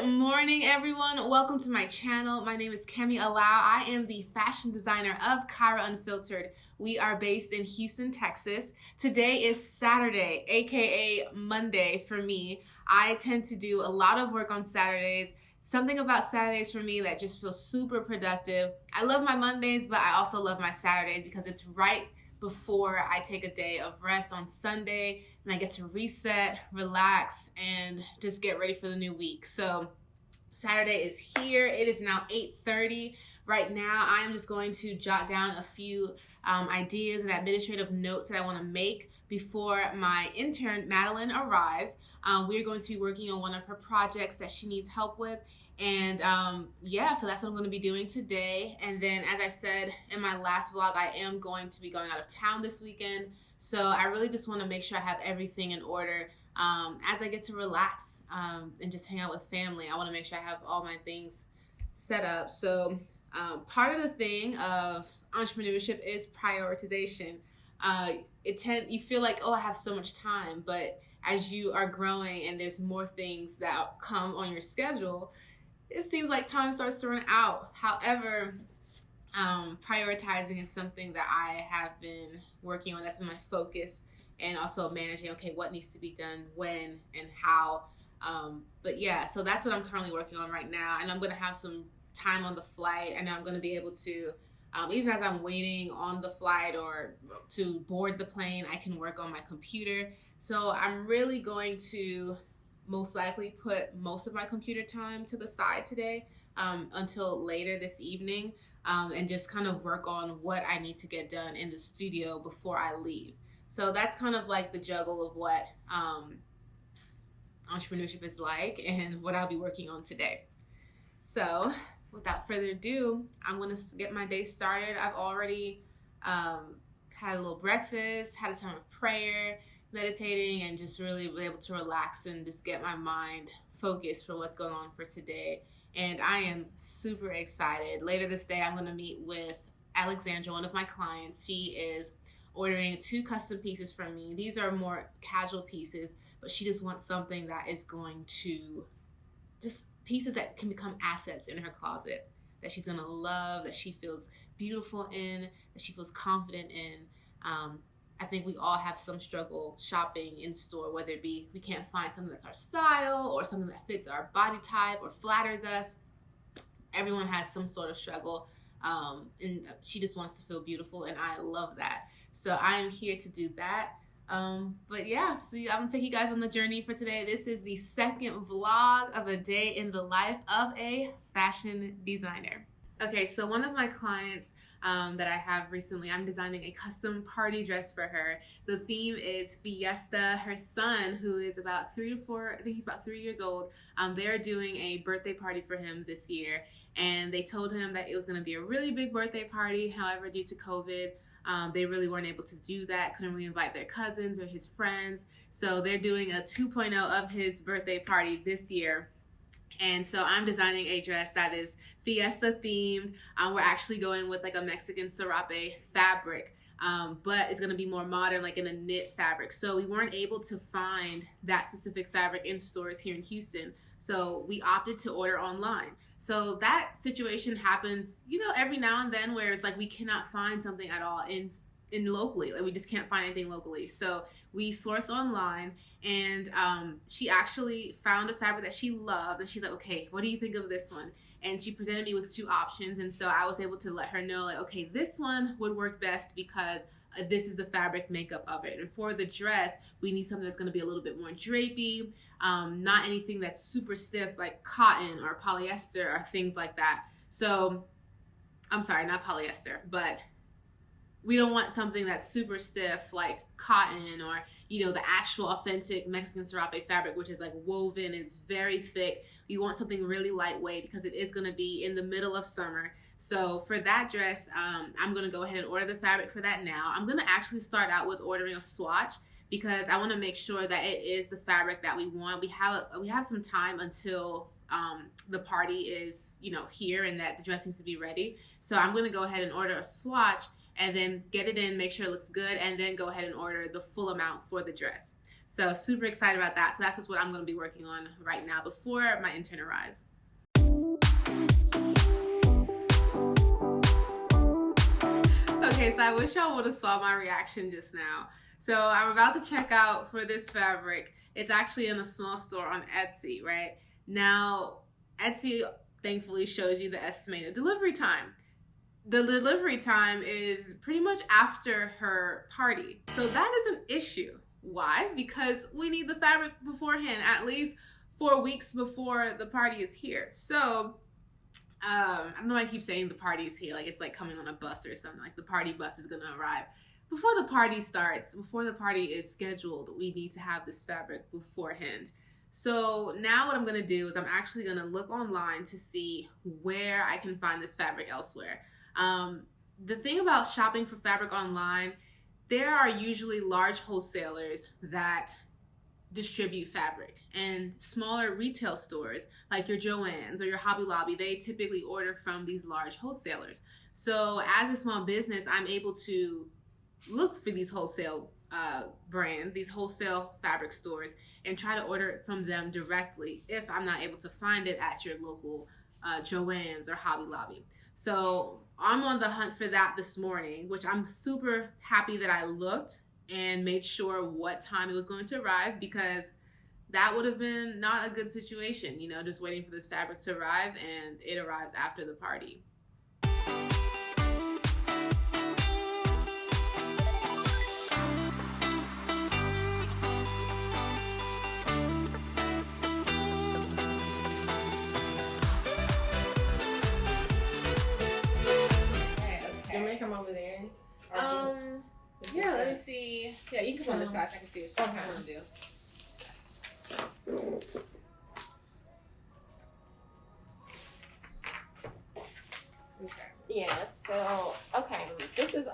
morning, everyone. Welcome to my channel. My name is Kemi, Alao. I am the fashion designer of KYRA Unfiltered. We are based in Houston, Texas. Today is Saturday, aka Monday for me. I tend to do a lot of work on Saturdays. Something about Saturdays for me that just feels super productive. I love my Mondays, but I also love my Saturdays because it's right before I take a day of rest on Sunday and I get to reset, relax, and just get ready for the new week. So Saturday is here. It is now 8:30. Right now, I am just going to jot down a few ideas and administrative notes that I want to make before my intern, Madeline, arrives. We're going to be working on one of her projects that she needs help with. And yeah, so that's what I'm going to be doing today. And then, as I said in my last vlog, I am going to be going out of town this weekend. So I really just want to make sure I have everything in order as I get to relax and just hang out with family. I want to make sure I have all my things set up. So part of the thing of entrepreneurship is prioritization. You feel like, oh, I have so much time, but as you are growing and there's more things that come on your schedule, it seems like time starts to run out. However, prioritizing is something that I have been working on. That's been my focus, and also managing, okay, what needs to be done, when, and how. But yeah, so that's what I'm currently working on right now, and I'm going to have some time on the flight. I know I'm going to be able to, even as I'm waiting on the flight or to board the plane, I can work on my computer. So I'm really going to most likely put most of my computer time to the side today until later this evening, and just kind of work on what I need to get done in the studio before I leave. So that's kind of like the juggle of what entrepreneurship is like and what I'll be working on today. So without further ado, I'm going to get my day started. I've already had a little breakfast, had a time of prayer, meditating, and just really be able to relax and just get my mind focused for what's going on for today. And I am super excited. Later this day, I'm going to meet with Alexandra, one of my clients. She is ordering 2 custom pieces from me. These are more casual pieces, but she just wants something that is going to just pieces that can become assets in her closet, that she's going to love, that she feels beautiful in, that she feels confident in. I think we all have some struggle shopping in store, whether it be we can't find something that's our style or something that fits our body type or flatters us. Everyone has some sort of struggle, and she just wants to feel beautiful, and I love that. So I am here to do that. But yeah, so I'm gonna take you guys on the journey for today. This is the second vlog of a day in the life of a fashion designer. Okay, so one of my clients that I have recently, I'm designing a custom party dress for her. The theme is Fiesta. Her son, who is about 3 to 4, I think he's about 3 years old, they're doing a birthday party for him this year. And they told him that it was gonna be a really big birthday party. However, due to COVID, they really weren't able to do that, couldn't really invite their cousins or his friends. So they're doing a 2.0 of his birthday party this year. And so I'm designing a dress that is Fiesta themed. We're actually going with like a Mexican serape fabric, but it's gonna be more modern, like in a knit fabric. So we weren't able to find that specific fabric in stores here in Houston. So we opted to order online. So that situation happens, you know, every now and then, where it's like we cannot find something at all in locally. Like we just can't find anything locally. So we source online, and she actually found a fabric that she loved, and she's like, okay, what do you think of this one? And she presented me with 2 options, and so I was able to let her know, like, okay, this one would work best because this is the fabric makeup of it. And for the dress, we need something that's going to be a little bit more drapey, not anything that's super stiff like cotton or polyester or things like that. So I'm sorry, not polyester, but we don't want something that's super stiff like cotton or, you know, the actual authentic Mexican serape fabric, which is like woven, it's very thick. We want something really lightweight because it is going to be in the middle of summer. So for that dress, I'm going to go ahead and order the fabric for that now. I'm going to actually start out with ordering a swatch because I want to make sure that it is the fabric that we want. We have some time until the party is, you know, here, and that the dress needs to be ready. So I'm going to go ahead and order a swatch and then get it in, make sure it looks good, and then go ahead and order the full amount for the dress. So super excited about that. So that's just what I'm going to be working on right now before my intern arrives. Okay, so I wish y'all would have saw my reaction just now. So I'm about to check out for this fabric. It's actually in a small store on Etsy, right? Now, Etsy thankfully shows you the estimated delivery time. The delivery time is pretty much after her party. So that is an issue. Why? Because we need the fabric beforehand, at least 4 weeks before the party is here. So I don't know why I keep saying the party is here, like it's like coming on a bus or something, like the party bus is gonna arrive. Before the party starts, before the party is scheduled, we need to have this fabric beforehand. So now what I'm gonna do is I'm actually gonna look online to see where I can find this fabric elsewhere. The thing about shopping for fabric online, there are usually large wholesalers that distribute fabric, and smaller retail stores like your Joann's or your Hobby Lobby, they typically order from these large wholesalers. So as a small business, I'm able to look for these wholesale brands, these wholesale fabric stores, and try to order it from them directly if I'm not able to find it at your local Joann's or Hobby Lobby. So I'm on the hunt for that this morning, which I'm super happy that I looked and made sure what time it was going to arrive, because that would have been not a good situation, you know, just waiting for this fabric to arrive and it arrives after the party. Okay. Come over there. Yeah, let me see. Yeah, you can come on this side so I can see what you want to do. Okay. Yeah, so, okay, this is,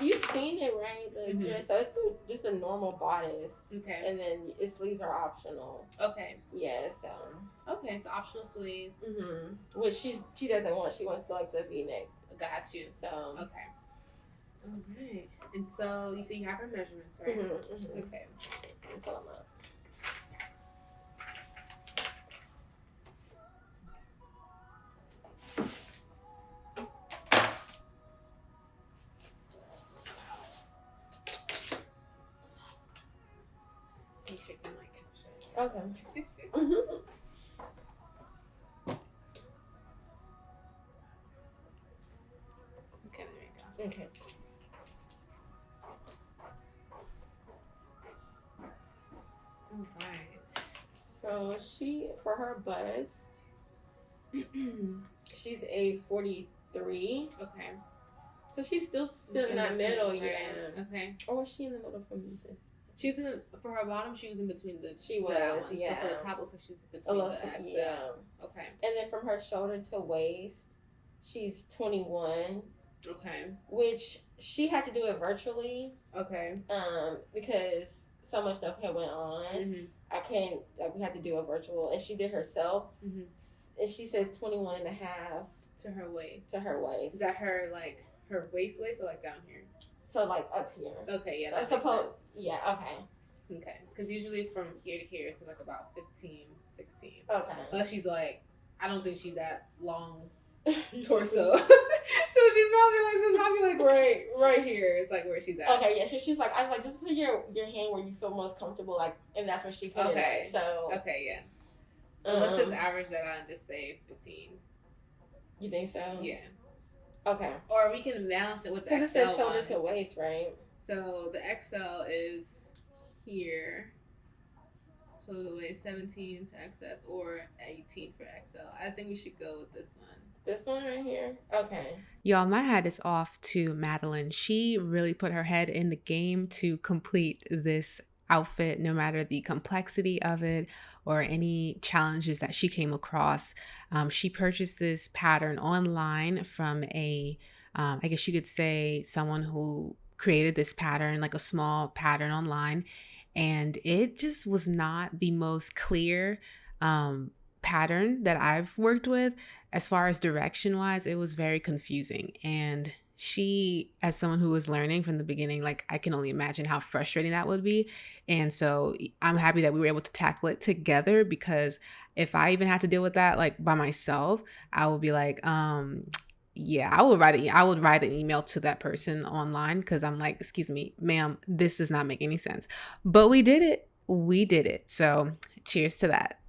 you've seen it, right? The dress, so it's just a normal bodice. Okay. And then its sleeves are optional. Okay. Yeah, so. Okay, so optional sleeves. Which she doesn't want. She wants to like the V-neck. Got you. So. Okay. All right. And so you see you have her measurements, right? Okay. Pull them up. You shaking like shit. Okay. Okay, there you go. Okay. All right. So she, for her bust, she's a 43. Okay. So she's still in that middle, yeah. Okay. Or was she in the middle from this? She was in, for her bottom, she was in between the She was, ones. yeah. So for the top, looks like she's between the XL. Yeah. Okay. And then from her shoulder to waist, she's 21. Okay. Which she had to do it virtually. Okay. Because so much stuff had went on. I can't, like, we had to do a virtual, and she did herself. And she says 21 and a half to her waist. To her waist. Is that her, like, her waist or like down here? So like up here. Okay, yeah, so that makes sense. Yeah, okay. Okay, because usually from here to here, it's like about 15, 16. Okay. Unless she's like, I don't think she's that long torso. So she's probably like right here. It's like where she's at. Okay, yeah. She's like, I was like, just put your hand where you feel most comfortable, like, and that's where she put it. Okay. So. Okay, yeah. So let's just average that out and just say 15. You think so? Yeah. Okay. Or we can balance it with the XL. Because it says shoulder to waist, right? So the XL is here. So the waist 17 to XS or 18 for XL. I think we should go with this one. This one right here? Okay. Y'all, my hat is off to Madeline. She really put her head in the game to complete this outfit, no matter the complexity of it or any challenges that she came across. She purchased this pattern online from I guess you could say someone who created this pattern, like a small pattern online. And it just was not the most clear pattern that I've worked with. As far as direction wise, it was very confusing. And she, as someone who was learning from the beginning, like I can only imagine how frustrating that would be. And so I'm happy that we were able to tackle it together, because if I even had to deal with that like by myself, I would be like, yeah, I would write an email to that person online, because I'm like, excuse me, ma'am, this does not make any sense. But we did it. So cheers to that.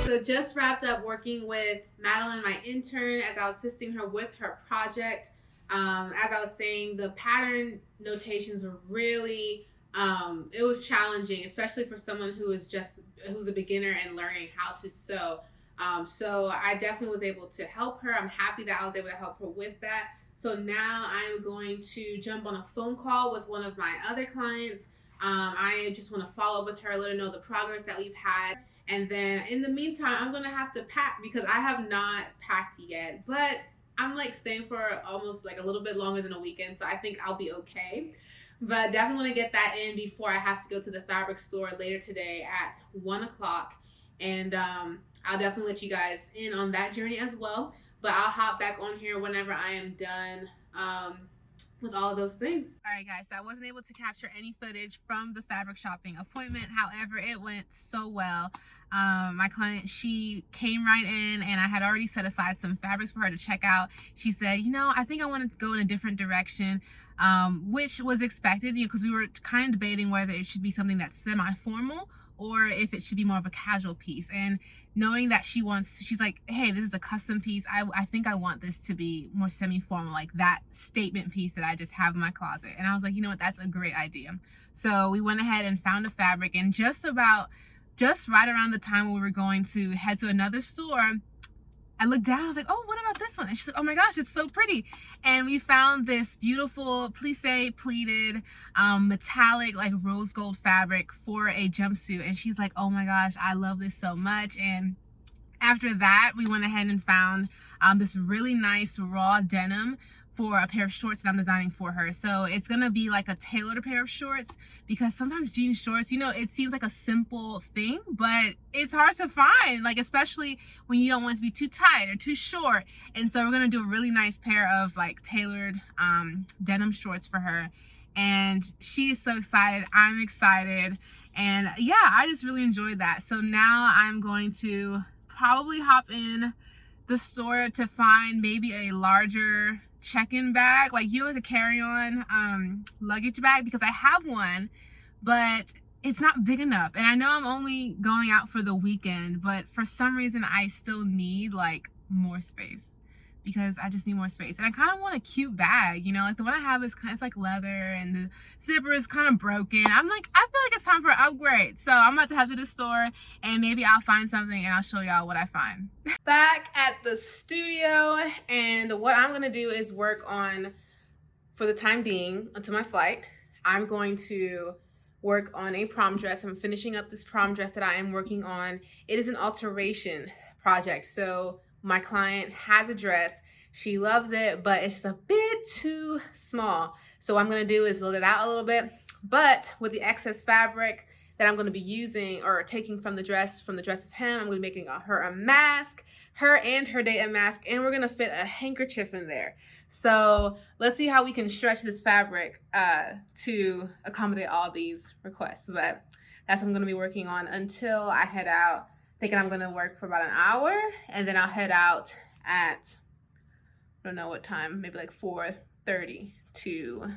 So just wrapped up working with Madeline, my intern, as I was assisting her with her project. As I was saying, the pattern notations were really, it was challenging, especially for someone who's a beginner and learning how to sew. So I definitely was able to help her. I'm happy that I was able to help her with that. So now I'm going to jump on a phone call with one of my other clients. I just want to follow up with her, let her know the progress that we've had. And then in the meantime, I'm going to have to pack, because I have not packed yet. But I'm like staying for almost like a little bit longer than a weekend, so I think I'll be okay. But definitely want to get that in before I have to go to the fabric store later today at 1 o'clock. And I'll definitely let you guys in on that journey as well. But I'll hop back on here whenever I am done with all of those things. All right, guys, so I wasn't able to capture any footage from the fabric shopping appointment. However, it went so well. My client, she came right in, and I had already set aside some fabrics for her to check out. She said, you know, I think I want to go in a different direction, which was expected, you know, because we were kind of debating whether it should be something that's semi-formal or if it should be more of a casual piece. And knowing that she's like, hey, this is a custom piece. I think I want this to be more semi-formal, like that statement piece that I just have in my closet. And I was like, you know what, that's a great idea. So we went ahead and found a fabric, and just right around the time when we were going to head to another store, I looked down, I was like, oh, what about this one? And she's like, oh my gosh, it's so pretty. And we found this beautiful plissé pleated metallic like rose gold fabric for a jumpsuit. And she's like, oh my gosh, I love this so much. And after that, we went ahead and found this really nice raw denim for a pair of shorts that I'm designing for her. So it's gonna be like a tailored pair of shorts, because sometimes jean shorts, you know, it seems like a simple thing, but it's hard to find, like especially when you don't want it to be too tight or too short. And so we're gonna do a really nice pair of like tailored denim shorts for her. And she is so excited, I'm excited. And yeah, I just really enjoyed that. So now I'm going to probably hop in the store to find maybe a larger check-in bag, like, you know, like a carry-on luggage bag, because I have one, but it's not big enough. And I know I'm only going out for the weekend, but for some reason I still need like more space, because I just need more space. And I kind of want a cute bag, you know, like the one I have is kind of, it's like leather, and the zipper is kind of broken. I'm like, I feel like it's time for an upgrade. So I'm about to head to the store, and maybe I'll find something and I'll show y'all what I find. Back at the studio, and what I'm gonna do is work on, for the time being, until my flight, I'm going to work on a prom dress. I'm finishing up this prom dress that I am working on. It is an alteration project. So my client has a dress, she loves it, but it's just a bit too small. So what I'm gonna do is load it out a little bit, but with the excess fabric that I'm gonna be using or taking from the dress's hem, I'm gonna be making her a mask, her and her date a mask, and we're gonna fit a handkerchief in there. So let's see how we can stretch this fabric to accommodate all these requests. But that's what I'm gonna be working on until I head out. Thinking I'm gonna work for about an hour, and then I'll head out at, I don't know what time, maybe like 4:30 to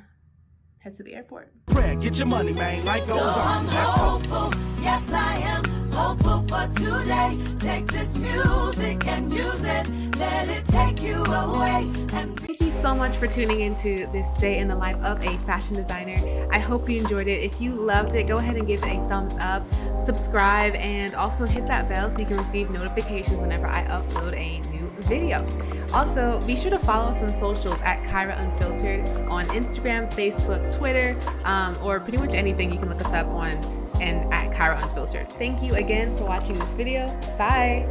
head to the airport. Get your money, man. Life goes on. I'm hopeful. Yes, I am. hopeful for today. Take this music and use it. Let it take you away. Thank you so much for tuning into this day in the life of a fashion designer. I hope you enjoyed it. If you loved it, go ahead and give it a thumbs up, subscribe, and also hit that bell so you can receive notifications whenever I upload a new video. Also, be sure to follow us on socials at KYRA Unfiltered on Instagram, Facebook, Twitter, or pretty much anything. You can look us up on and at KYRA Unfiltered. Thank you again for watching this video. Bye.